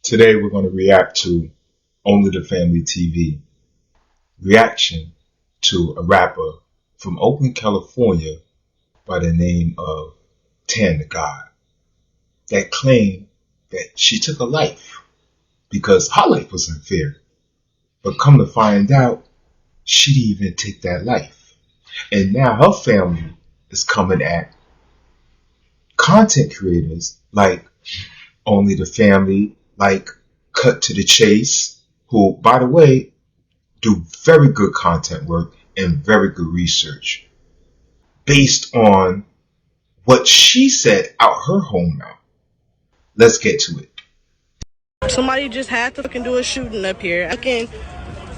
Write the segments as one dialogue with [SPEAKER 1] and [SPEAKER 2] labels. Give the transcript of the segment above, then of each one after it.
[SPEAKER 1] Today we're going to react to Only the Family TV reaction to a rapper from Oakland, California by the name of Tan the God that claimed that she took a life because her life was unfair. But come to find out, she didn't even take that life. And now her family is coming at content creators like Only the Family, like Cut to the Chase, who, by the way, do very good content work and very good research based on what she said out her home mouth. Let's get to it.
[SPEAKER 2] Somebody just had to fucking do a shooting up here. Fucking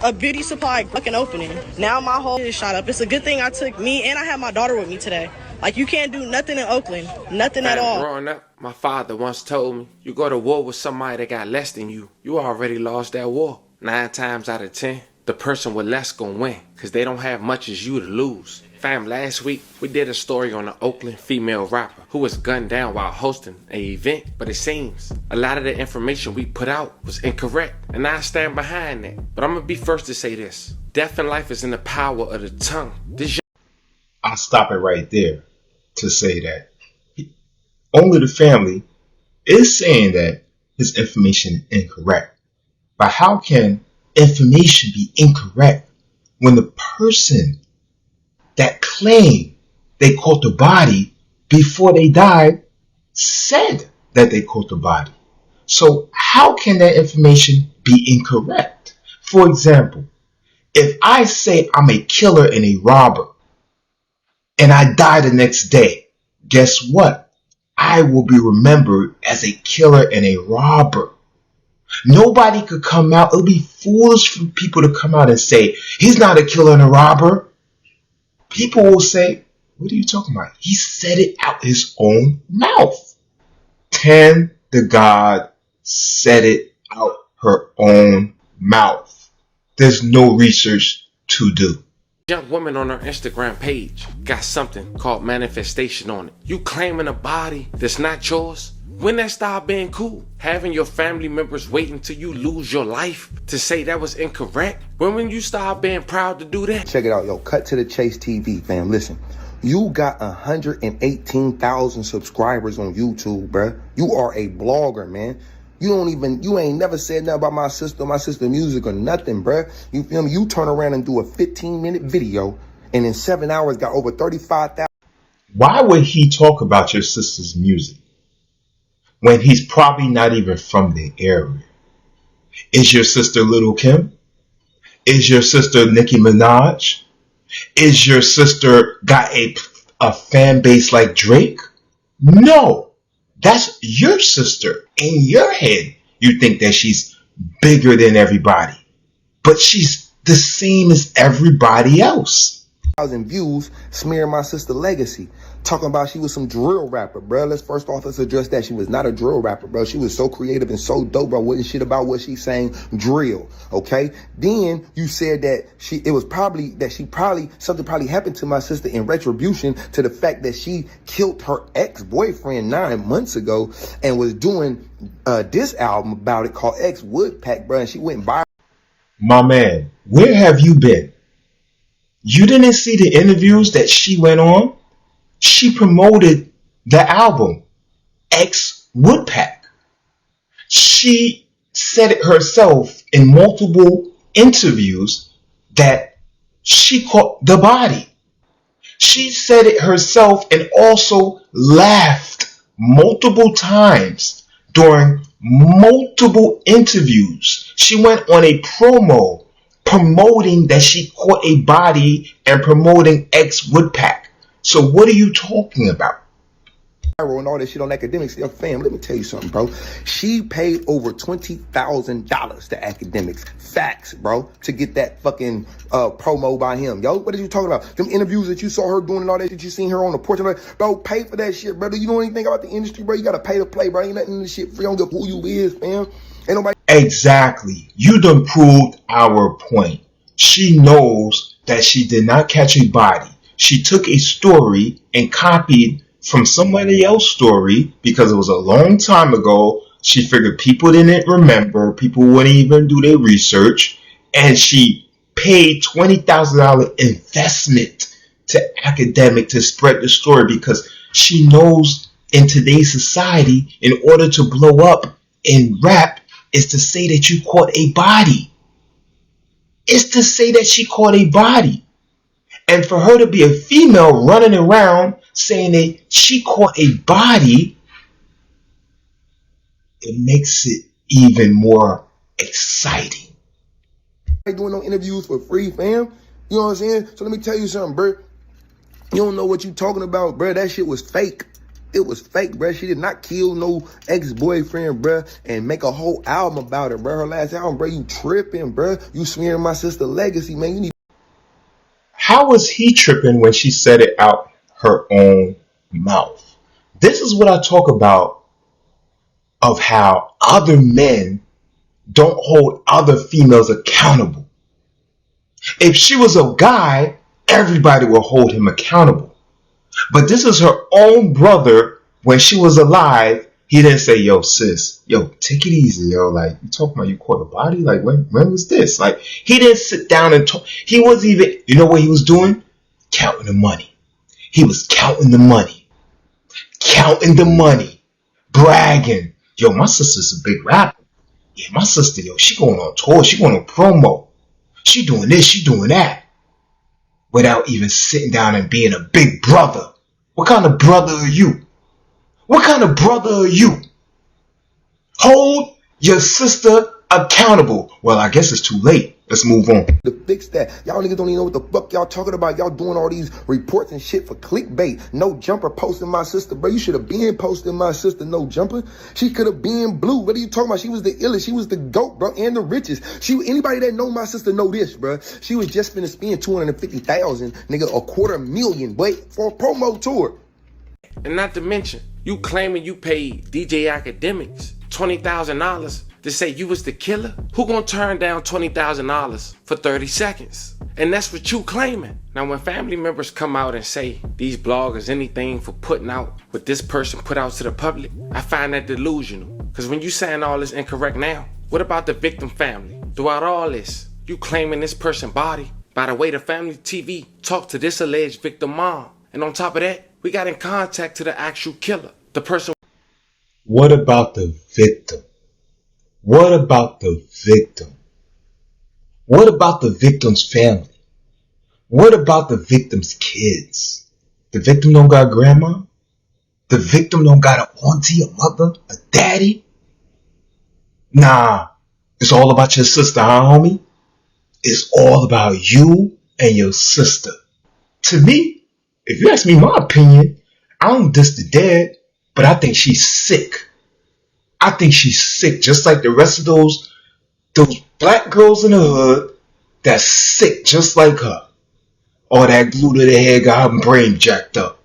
[SPEAKER 2] a beauty supply fucking opening. Now my whole is shot up. It's a good thing I took me and I had my daughter with me today. Like, you can't do nothing in Oakland. Nothing at all.
[SPEAKER 3] Growing up, my father once told me, you go to war with somebody that got less than you, you already lost that war. 9 times out of 10, the person with less gonna win, cause they don't have much as you to lose. Fam, last week, we did a story on an Oakland female rapper who was gunned down while hosting an event, but it seems a lot of the information we put out was incorrect, and I stand behind that. But I'm gonna be first to say this. Death and life is in the power of the tongue.
[SPEAKER 1] I'll stop it right there to say that Only the Family is saying that his information is incorrect. But how can information be incorrect when the person that claimed they caught the body before they died said that they caught the body? So how can that information be incorrect? For example, if I say I'm a killer and a robber and I die the next day, guess what? I will be remembered as a killer and a robber. Nobody could come out. It would be foolish for people to come out and say, he's not a killer and a robber. People will say, what are you talking about? He said it out his own mouth. Tan the God said it out her own mouth. There's no research to do.
[SPEAKER 3] Young woman on her Instagram page got something called manifestation on it. You claiming a body that's not yours? When that stop being cool? Having your family members wait until you lose your life to say that was incorrect? When you start being proud to do that?
[SPEAKER 4] Check it out, yo. Cut to the Chase TV, fam. Listen, you got 118,000 subscribers on YouTube, bruh. You are a blogger, man. You ain't never said nothing about my sister music or nothing, bruh. You feel me? You turn around and do a 15-minute video and in 7 hours got over 35,000.
[SPEAKER 1] Why would he talk about your sister's music when he's probably not even from the area? Is your sister Little Kim? Is your sister Nicki Minaj? Is your sister got a fan base like Drake? No. That's your sister. In your head, you think that she's bigger than everybody. But she's the same as everybody else.
[SPEAKER 4] 1,000 views smearing my sister legacy. Talking about she was some drill rapper, bro. Let's address that. She was not a drill rapper, bro. She was so creative and so dope, bro. Wasn't shit about what she's saying drill, okay? Then you said that something probably happened to my sister in retribution to the fact that she killed her ex-boyfriend 9 months ago and was doing this album about it called Ex Woodpack, bro. And she went viral.
[SPEAKER 1] My man, where have you been? You didn't see the interviews that she went on? She promoted the album, Ex Woodpack. She said it herself in multiple interviews that she caught the body. She said it herself and also laughed multiple times during multiple interviews. She went on a promo promoting that she caught a body and promoting Ex Woodpack. So what are you talking about?
[SPEAKER 4] And all that shit on academics. Yo, fam, let me tell you something, bro. She paid over $20,000 to academics. Facts, bro, to get that fucking promo by him. Yo, what are you talking about? Them interviews that you saw her doing and all that shit you seen her on the porch. Bro, pay for that shit, brother. You know anything about the industry, bro? You gotta pay to play, bro. Ain't nothing in this shit free. Don't give who you is, fam. Ain't nobody.
[SPEAKER 1] Exactly. You done proved our point. She knows that she did not catch a body. She took a story and copied from somebody else's story because it was a long time ago She figured people didn't remember, people wouldn't even do their research, and she paid $20,000 investment to academic to spread the story because she knows in today's society, in order to blow up in rap, is to say that you caught a body. It's to say that she caught a body. And for her to be a female running around saying that she caught a body, it makes it even more exciting.
[SPEAKER 4] Ain't doing no interviews for free, fam. You know what I'm saying? So let me tell you something, bro. You don't know what you talking about, bro. That shit was fake. It was fake, bro. She did not kill no ex-boyfriend, bro, and make a whole album about it, bro. Her last album, bro, you tripping, bro. You smearing my sister legacy, man. You need.
[SPEAKER 1] How was he tripping when she said it out her own mouth? This is what I talk about of how other men don't hold other females accountable. If she was a guy, everybody will hold him accountable. But this is her own brother. When she was alive, he didn't say, yo, sis, yo, take it easy, yo. Like, you talking about you caught a body? Like, when was this? Like, he didn't sit down and talk. He wasn't even, you know what he was doing? Counting the money. He was counting the money. Counting the money. Bragging. Yo, my sister's a big rapper. Yeah, my sister, yo, she going on tour. She going on promo. She doing this, she doing that. Without even sitting down and being a big brother. What kind of brother are you? What kind of brother are you? Hold your sister accountable. Well, I guess it's too late. Let's move on.
[SPEAKER 4] To fix that. Y'all niggas don't even know what the fuck y'all talking about. Y'all doing all these reports and shit for clickbait. No Jumper posting my sister, bro. You should have been posting my sister, No Jumper. She could have been blue. What are you talking about? She was the illest. She was the GOAT, bro, and the richest. Anybody that know my sister know this, bro. She was just finna spend $250,000, nigga, $250,000, boy, for a promo tour.
[SPEAKER 3] And not to mention, you claiming you paid DJ Academics $20,000 to say you was the killer? Who gonna turn down $20,000 for 30 seconds? And that's what you claiming. Now when family members come out and say these bloggers anything for putting out what this person put out to the public, I find that delusional. Because when you saying all this incorrect now, what about the victim family? Throughout all this, you claiming this person's body by the way the family TV talked to this alleged victim mom. And on top of that, we got in contact to the actual killer, the person.
[SPEAKER 1] What about the victim? What about the victim? What about the victim's family? What about the victim's kids? The victim don't got grandma? The victim don't got an auntie, a mother, a daddy? Nah, it's all about your sister, huh, homie? It's all about you and your sister. To me, if you ask me my opinion, I don't diss the dead, but I think she's sick. I think she's sick, just like the rest of those black girls in the hood that's sick, just like her. All that glue to their head got her brain jacked up.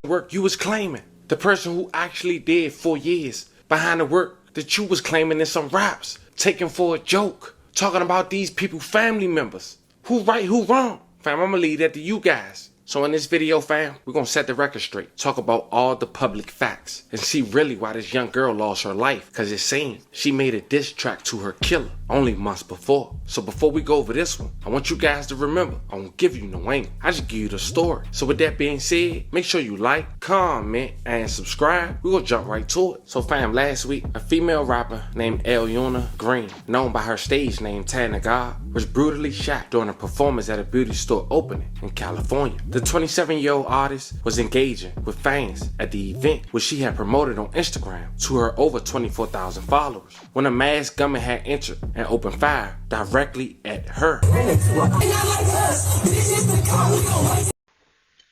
[SPEAKER 3] Work you was claiming, the person who actually did 4 years behind the work that you was claiming in some raps, taking for a joke, talking about these people family members. Who right, who wrong? Fam, I'm gonna leave that to you guys. So in this video, fam, we're gonna set the record straight, talk about all the public facts, and see really why this young girl lost her life. Cause it seems she made a diss track to her killer only months before. So before we go over this one, I want you guys to remember, I won't give you no angle, I just give you the story. So with that being said, make sure you like, comment, and subscribe. We're gonna jump right to it. So fam, last week, a female rapper named Eliana Green, known by her stage name Tana God, was brutally shot during a performance at a beauty store opening in California. The 27-year-old artist was engaging with fans at the event, which she had promoted on Instagram to her over 24,000 followers, when a masked gunman had entered and opened fire directly at her.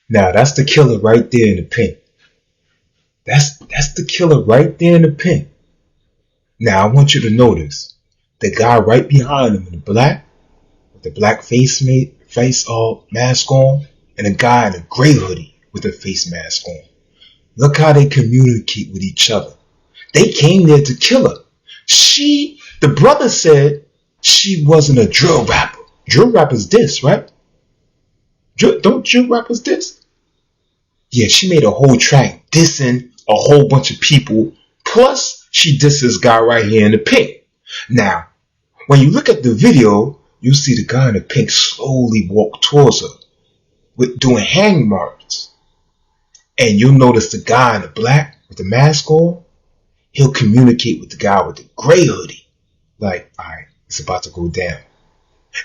[SPEAKER 1] Now that's the killer right there in the pen. That's the killer right there in the pen. Now I want you to notice the guy right behind him in the black, with the black face mask on, and a guy in a gray hoodie with a face mask on. Look how they communicate with each other. They came there to kill her. The brother said she wasn't a drill rapper. Drill rappers diss, right? Don't drill rappers diss? Yeah, she made a whole track dissing a whole bunch of people Plus, she dissed this guy right here in the pink. Now, when you look at the video, you see the guy in the pink slowly walk towards her with doing hand marks. And you'll notice the guy in the black with the mask on, he'll communicate with the guy with the gray hoodie. Like, alright, it's about to go down.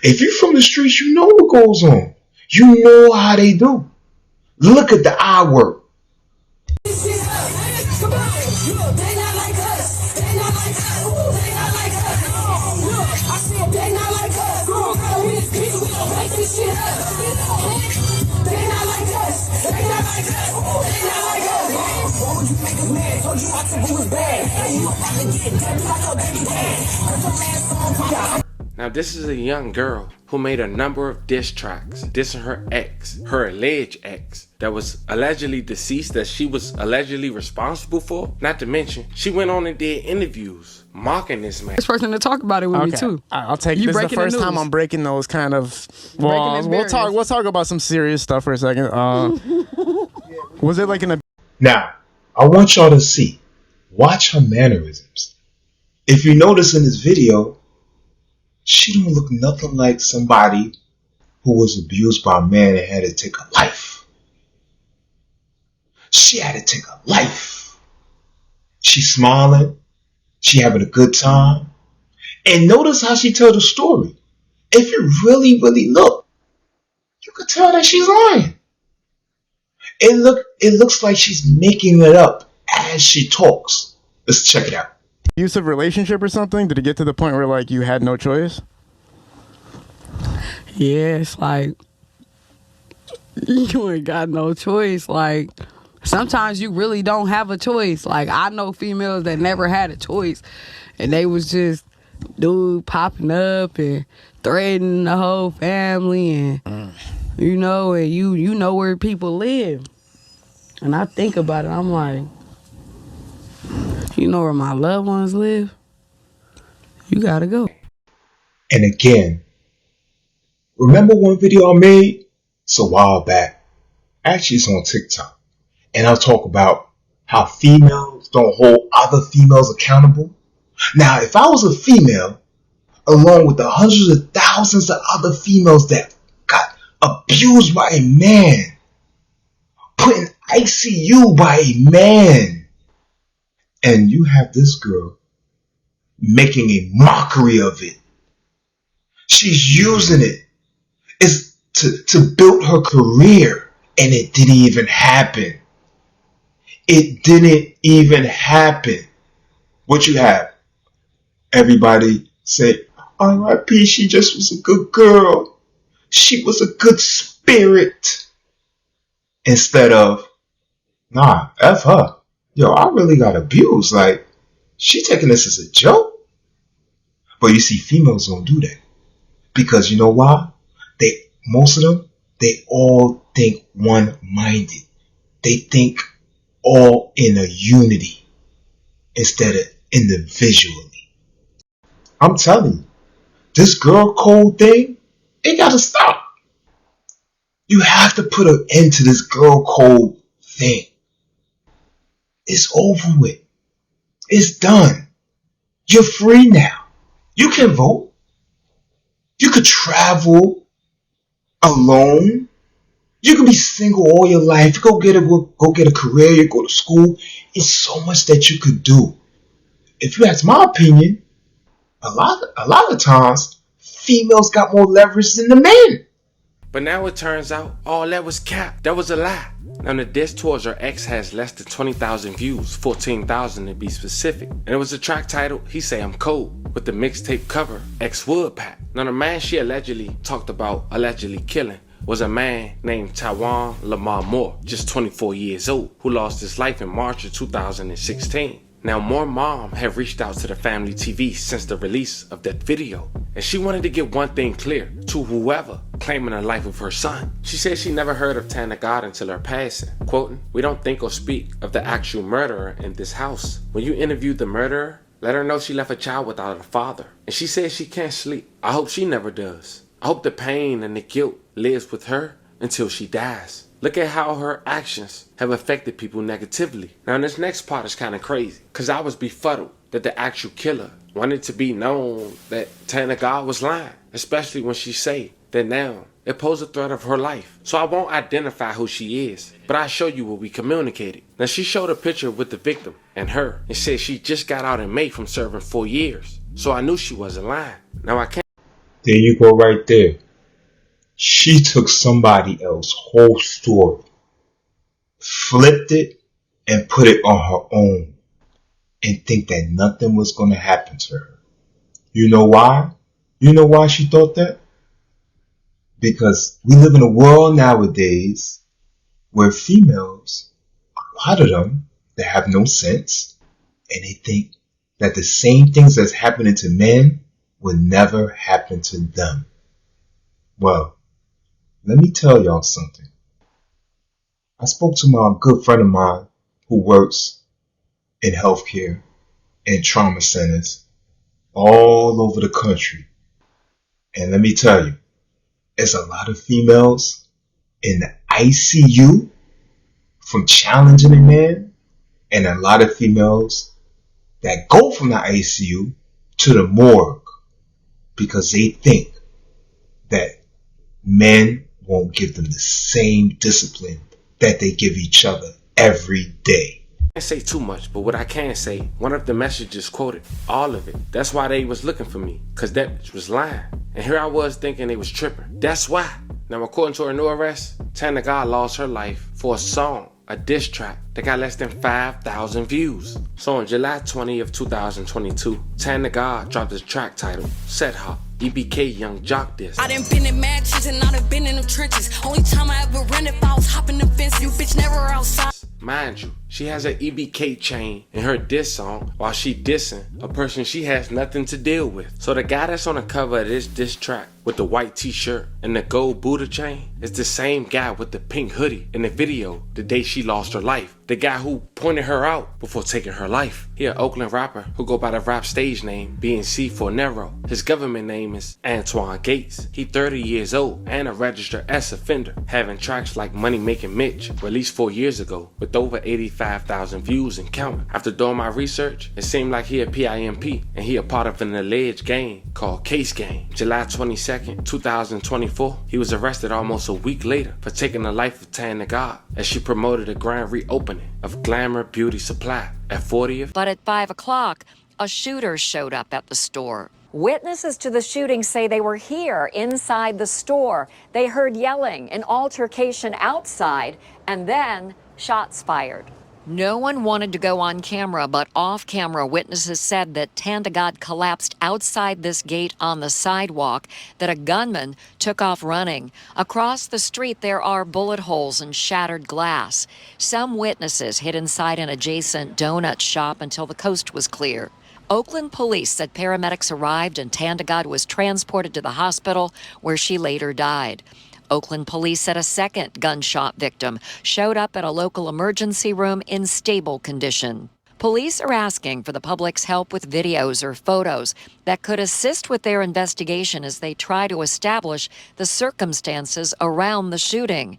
[SPEAKER 1] If you're from the streets, you know what goes on. You know how they do. Look at the eye work.
[SPEAKER 3] Now this is a young girl who made a number of diss tracks dissing her ex, her alleged ex, that was allegedly deceased, that she was allegedly responsible for. Not to mention, she went on and did interviews mocking this man.
[SPEAKER 5] First person to talk about it with me too.
[SPEAKER 6] I'll take this. Is the first time I'm breaking those kind of walls. We'll talk about some serious stuff for a second. Was it like
[SPEAKER 1] Now, I want y'all to see. Watch her mannerisms. If you notice in this video, she don't look nothing like somebody who was abused by a man and had to take a life. She had to take a life. She's smiling. She having a good time. And notice how she tells the story. If you really, really look, you could tell that she's lying. It looks like she's making it up as she talks. Let's check it out.
[SPEAKER 6] Abusive relationship or something? Did it get to the point where like you had no choice?
[SPEAKER 5] Yeah, it's like you ain't got no choice. Like sometimes you really don't have a choice. Like I know females that never had a choice, and they was just dude popping up and threatening the whole family, and you know, and you know where people live. And I think about it, I'm like, you know where my loved ones live? You gotta go.
[SPEAKER 1] And again, remember one video I made? It's a while back. Actually, it's on TikTok. And I'll talk about how females don't hold other females accountable. Now, if I was a female, along with the hundreds of thousands of other females that got abused by a man, put in ICU by a man, and you have this girl making a mockery of it. She's using it is to build her career, and it didn't even happen. It didn't even happen. What you have? Everybody say, R.I.P. She just was a good girl. She was a good spirit. Instead of, nah, F her. Yo, I really got abused. Like, she taking this as a joke. But you see, females don't do that. Because you know why? Most of them, they all think one-minded. They think all in a unity instead of individually. I'm telling you, this girl code thing, it gotta stop. You have to put an end to this girl code thing. It's over with. It's done. You're free now. You can vote. You could travel alone. You can be single all your life. Go get a career. You go to school. It's so much that you could do. If you ask my opinion, a lot of times females got more leverage than the men.
[SPEAKER 3] But now it turns out all that was cap. That was a lie. Now the diss towards her ex has less than 20,000 views, 14,000 to be specific. And it was a track titled He Say I'm Cold, with the mixtape cover X Wood Pack. Now the man she allegedly talked about killing was a man named Tawan Lamar Moore, just 24 years old, who lost his life in March of 2016. Now Moore mom had reached out to the family TV since the release of that video, and she wanted to get one thing clear to whoever claiming the life of her son. She said she never heard of Tana God until her passing. Quoting, "We don't think or speak of the actual murderer in this house. When you interviewed the murderer, let her know she left a child without a father. And she says she can't sleep. I hope she never does. I hope the pain and the guilt lives with her until she dies." Look at how her actions have affected people negatively. Now this next part is kind of crazy, cause I was befuddled that the actual killer wanted to be known that Tana God was lying, especially when she say that now it posed a threat of her life. So I won't identify who she is, but I'll show you what we communicated. Now she showed a picture with the victim and her and said she just got out in May from serving 4 years. So I knew she wasn't lying. Now I can't.
[SPEAKER 1] There you go right there. She took somebody else's whole story, flipped it, and put it on her own, and think that nothing was going to happen to her. You know why? You know why she thought that? Because we live in a world nowadays where females, a lot of them, they have no sense, and they think that the same things that's happening to men will never happen to them. Well, let me tell y'all something. I spoke to my good friend of mine who works in healthcare and trauma centers all over the country. And let me tell you, there's a lot of females in the ICU from challenging a man, and a lot of females that go from the ICU to the morgue because they think that men won't give them the same discipline that they give each other every day.
[SPEAKER 3] I can't say too much, but what I can say, one of the messages quoted all of it. That's why they was looking for me, cause that bitch was lying. And here I was thinking they was tripping. That's why. Now according to her new arrest, Tana God lost her life for a song, a diss track that got less than 5,000 views. So on July 20 of 2022, Tana God dropped his track titled Set Hop. EBK Young Jock Diss.
[SPEAKER 7] I done been in matches and I done been in the trenches. Only time I ever ran if I was hopping the fence. You bitch never outside.
[SPEAKER 3] Mind you, she has an EBK chain in her diss song while she dissing a person she has nothing to deal with. So the guy that's on the cover of this diss track with the white t-shirt and the gold Buddha chain is the same guy with the pink hoodie in the video the day she lost her life. The guy who pointed her out before taking her life. He an Oakland rapper who go by the rap stage name being C4 Nero. His government name is Antoine Gates. He 30 years old and a registered S offender, having tracks like Money Making Mitch, released 4 years ago with over 85,000 views and counting. After doing my research, it seemed like he a PIMP and he a part of an alleged gang called Case Gang. July 22nd, 2024, he was arrested almost a week later for taking the life of Tana God as she promoted a grand reopening of Glamour Beauty Supply at 40th.
[SPEAKER 8] But at 5 o'clock, a shooter showed up at the store.
[SPEAKER 9] Witnesses to the shooting say they were here inside the store. They heard yelling, an altercation outside, and then shots fired.
[SPEAKER 8] No one wanted to go on camera, but off-camera witnesses said that Tana God collapsed outside this gate on the sidewalk, that a gunman took off running. Across the street, there are bullet holes and shattered glass. Some witnesses hid inside an adjacent donut shop until the coast was clear. Oakland police said paramedics arrived and Tana God was transported to the hospital, where she later died. Oakland police said a second gunshot victim showed up at a local emergency room in stable condition. Police are asking for the public's help with videos or photos that could assist with their investigation as they try to establish the circumstances around the shooting.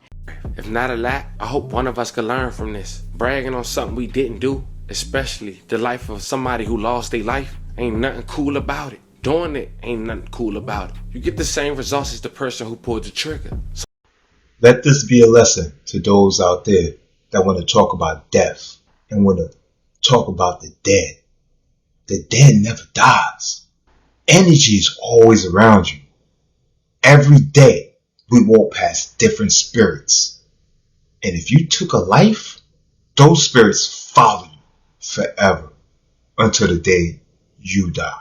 [SPEAKER 3] If not a lot, I hope one of us could learn from this. Bragging on something we didn't do, especially the life of somebody who lost their life, ain't nothing cool about it. Doing it ain't nothing cool about it. You get the same results as the person who pulled the trigger. So
[SPEAKER 1] let this be a lesson to those out there that want to talk about death and want to talk about the dead. The dead never dies. Energy is always around you. Every day we walk past different spirits. And if you took a life, those spirits follow you forever until the day you die.